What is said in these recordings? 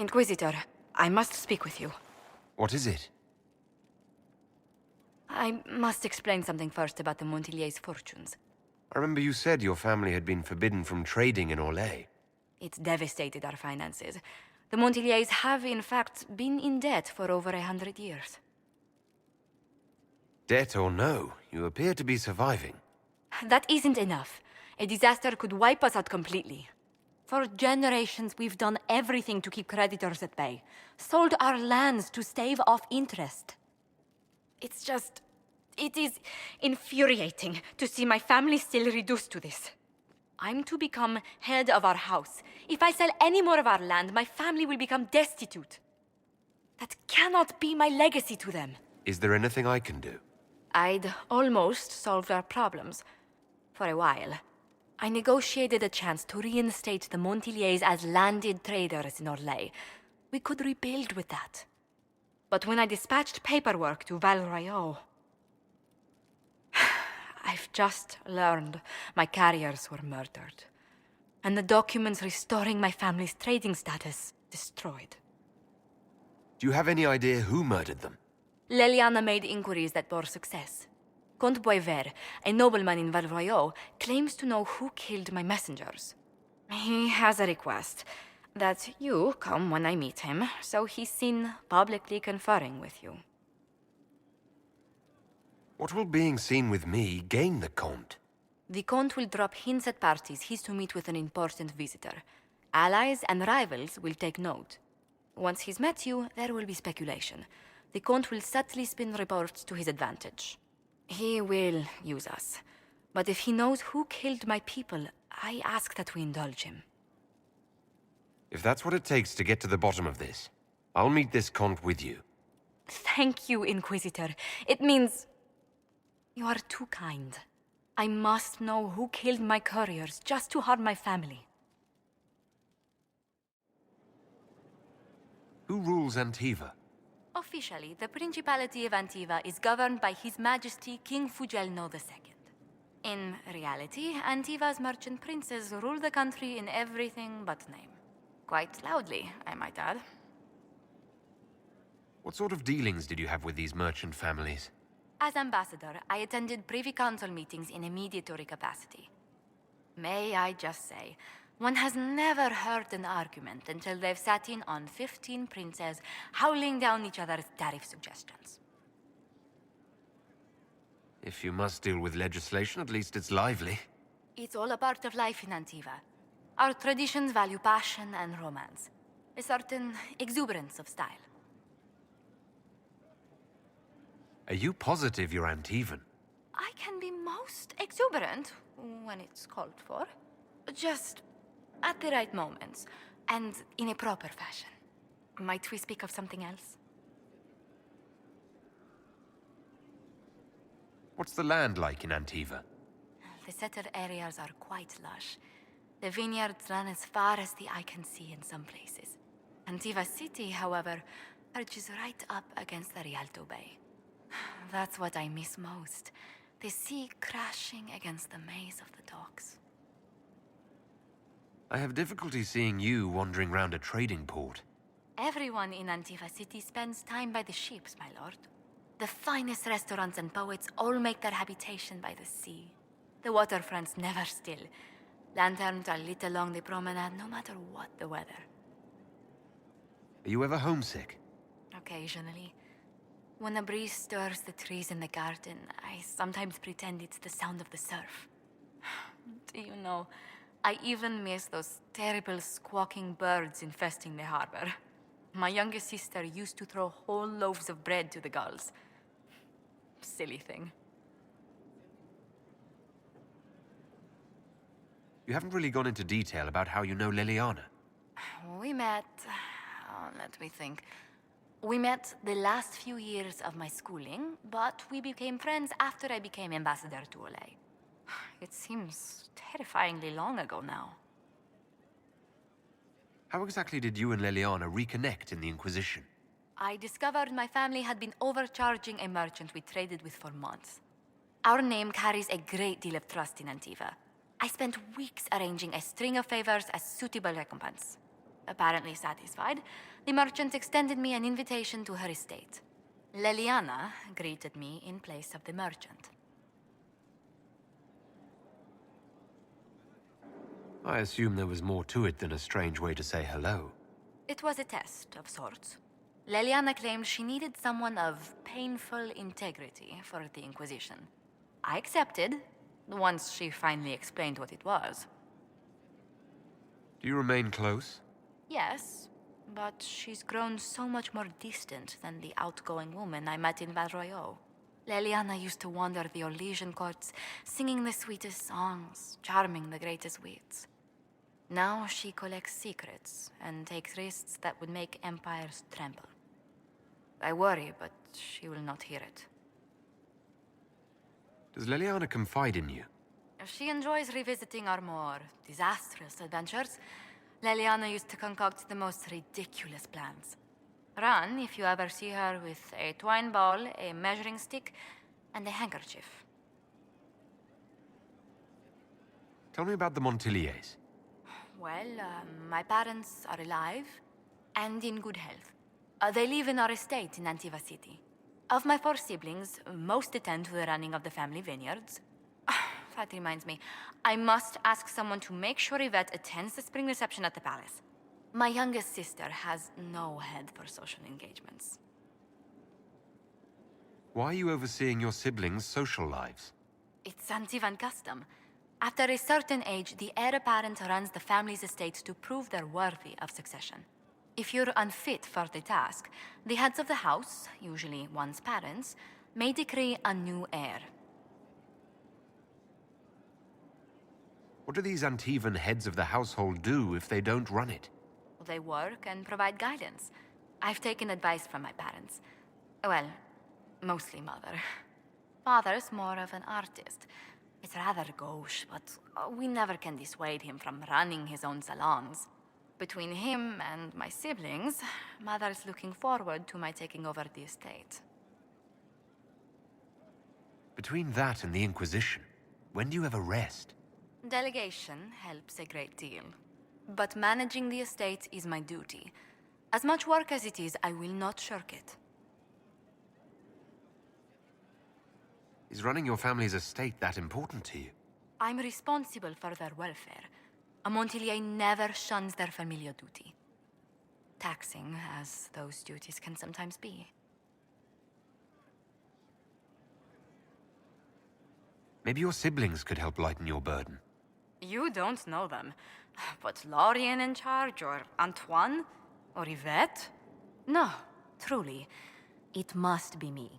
Inquisitor, I must speak with you. What is it? I must explain something first about the Montillier's fortunes. I remember you said your family had been forbidden from trading in Orlais. It's devastated our finances. The Montillier's have, in fact, been in debt for over 100 years. Debt or no, you appear to be surviving. That isn't enough. A disaster could wipe us out completely. For generations, we've done everything to keep creditors at bay. Sold our lands to stave off interest. It is infuriating to see my family still reduced to this. I'm to become head of our house. If I sell any more of our land, my family will become destitute. That cannot be my legacy to them. Is there anything I can do? I'd almost solved our problems. For a while. I negotiated a chance to reinstate the Montillier's as landed traders in Orlais. We could rebuild with that. But when I dispatched paperwork to Val Royeaux, I've just learned my carriers were murdered. And the documents restoring my family's trading status destroyed. Do you have any idea who murdered them? Leliana made inquiries that bore success. Comte Boisvert, a nobleman in Val Royeaux, claims to know who killed my messengers. He has a request that you come when I meet him, so he's seen publicly conferring with you. What will being seen with me gain the Comte? The Comte will drop hints at parties he's to meet with an important visitor. Allies and rivals will take note. Once he's met you, there will be speculation. The Comte will subtly spin reports to his advantage. He will use us. But if he knows who killed my people, I ask that we indulge him. If that's what it takes to get to the bottom of this, I'll meet this Comte with you. Thank you, Inquisitor. It means... you are too kind. I must know who killed my couriers just to harm my family. Who rules Antiva? Officially, the Principality of Antiva is governed by His Majesty King Fugelno II. In reality, Antiva's merchant princes rule the country in everything but name. Quite loudly, I might add. What sort of dealings did you have with these merchant families? As ambassador, I attended Privy Council meetings in a mediatory capacity. May I just say, one has never heard an argument until they've sat in on 15 princes howling down each other's tariff suggestions. If you must deal with legislation, at least it's lively. It's all a part of life in Antiva. Our traditions value passion and romance. A certain exuberance of style. Are you positive you're Antivan? I can be most exuberant when it's called for. Just at the right moments, and in a proper fashion. Might we speak of something else? What's the land like in Antiva? The settled areas are quite lush. The vineyards run as far as the eye can see in some places. Antiva City, however, perches right up against the Rialto Bay. That's what I miss most. The sea crashing against the maze of the docks. I have difficulty seeing you wandering round a trading port. Everyone in Antiva City spends time by the ships, my lord. The finest restaurants and poets all make their habitation by the sea. The waterfront's never still. Lanterns are lit along the promenade no matter what the weather. Are you ever homesick? Occasionally. When a breeze stirs the trees in the garden, I sometimes pretend it's the sound of the surf. Do you know, I even miss those terrible squawking birds infesting the harbor. My youngest sister used to throw whole loaves of bread to the gulls. Silly thing. You haven't really gone into detail about how you know Leliana. We met... let me think. We met the last few years of my schooling, but we became friends after I became ambassador to Orlais. It seems terrifyingly long ago now. How exactly did you and Leliana reconnect in the Inquisition? I discovered my family had been overcharging a merchant we traded with for months. Our name carries a great deal of trust in Antiva. I spent weeks arranging a string of favors as suitable recompense. Apparently satisfied, the merchant extended me an invitation to her estate. Leliana greeted me in place of the merchant. I assume there was more to it than a strange way to say hello. It was a test of sorts. Leliana claimed she needed someone of painful integrity for the Inquisition. I accepted, once she finally explained what it was. Do you remain close? Yes, but she's grown so much more distant than the outgoing woman I met in Valroyo. Leliana used to wander the Orlesian courts, singing the sweetest songs, charming the greatest wits. Now she collects secrets and takes risks that would make empires tremble. I worry, but she will not hear it. Does Leliana confide in you? She enjoys revisiting our more disastrous adventures. Leliana used to concoct the most ridiculous plans. Run if you ever see her with a twine ball, a measuring stick, and a handkerchief. Tell me about the Montiliers. Well, my parents are alive and in good health. They live in our estate in Antiva city. Of my 4 siblings, most attend to the running of the family vineyards. That reminds me, I must ask someone to make sure Yvette attends the spring reception at the palace. My youngest sister has no head for social engagements. Why are you overseeing your siblings' social lives? It's Antivan custom. After a certain age, the heir apparent runs the family's estate to prove they're worthy of succession. If you're unfit for the task, the heads of the house, usually one's parents, may decree a new heir. What do these Antivan heads of the household do if they don't run it? They work and provide guidance. I've taken advice from my parents. Well, mostly mother. Father's more of an artist. It's rather gauche, but we never can dissuade him from running his own salons. Between him and my siblings, mother's looking forward to my taking over the estate. Between that and the Inquisition, when do you ever rest? Delegation helps a great deal. But managing the estate is my duty. As much work as it is, I will not shirk it. Is running your family's estate that important to you? I'm responsible for their welfare. A Montilier never shuns their familial duty. Taxing as those duties can sometimes be. Maybe your siblings could help lighten your burden. You don't know them. But Lorien in charge, or Antoine, or Yvette? No, truly. It must be me.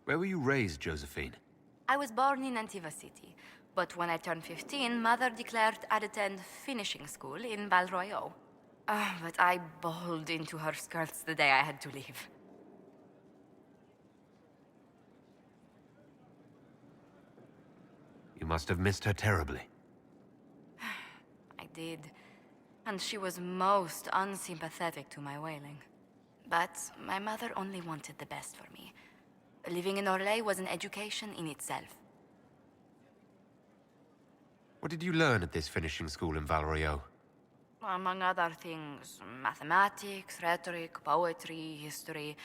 Where were you raised, Josephine? I was born in Antiva city, but when I turned 15, Mother declared I'd attend finishing school in Valroyo. But I bowled into her skirts the day I had to leave. You must have missed her terribly. I did, and she was most unsympathetic to my wailing. But my mother only wanted the best for me. Living in Orlais was an education in itself. What did you learn at this finishing school in Valroyo? Among other things, mathematics, rhetoric, poetry, history,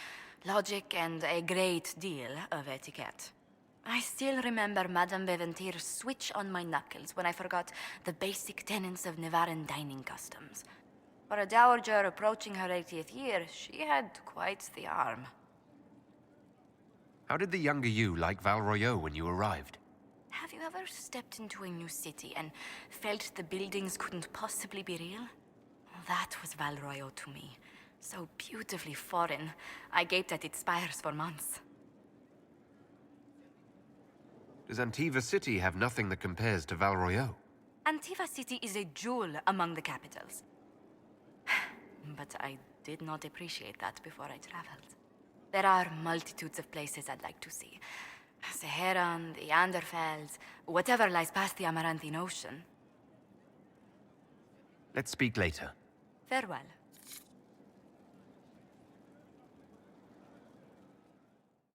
logic, and a great deal of etiquette. I still remember Madame Beventir's switch on my knuckles when I forgot the basic tenets of Nevaran dining customs. For a dowager approaching her 80th year, she had quite the arm. How did the younger you like Valroyo when you arrived? Have you ever stepped into a new city and felt the buildings couldn't possibly be real? That was Valroyo to me. So beautifully foreign, I gaped at its spires for months. Does Antiva City have nothing that compares to Valroyo? Antiva City is a jewel among the capitals. But I did not appreciate that before I traveled. There are multitudes of places I'd like to see. Seheran, the Anderfells, whatever lies past the Amaranthine Ocean. Let's speak later. Farewell.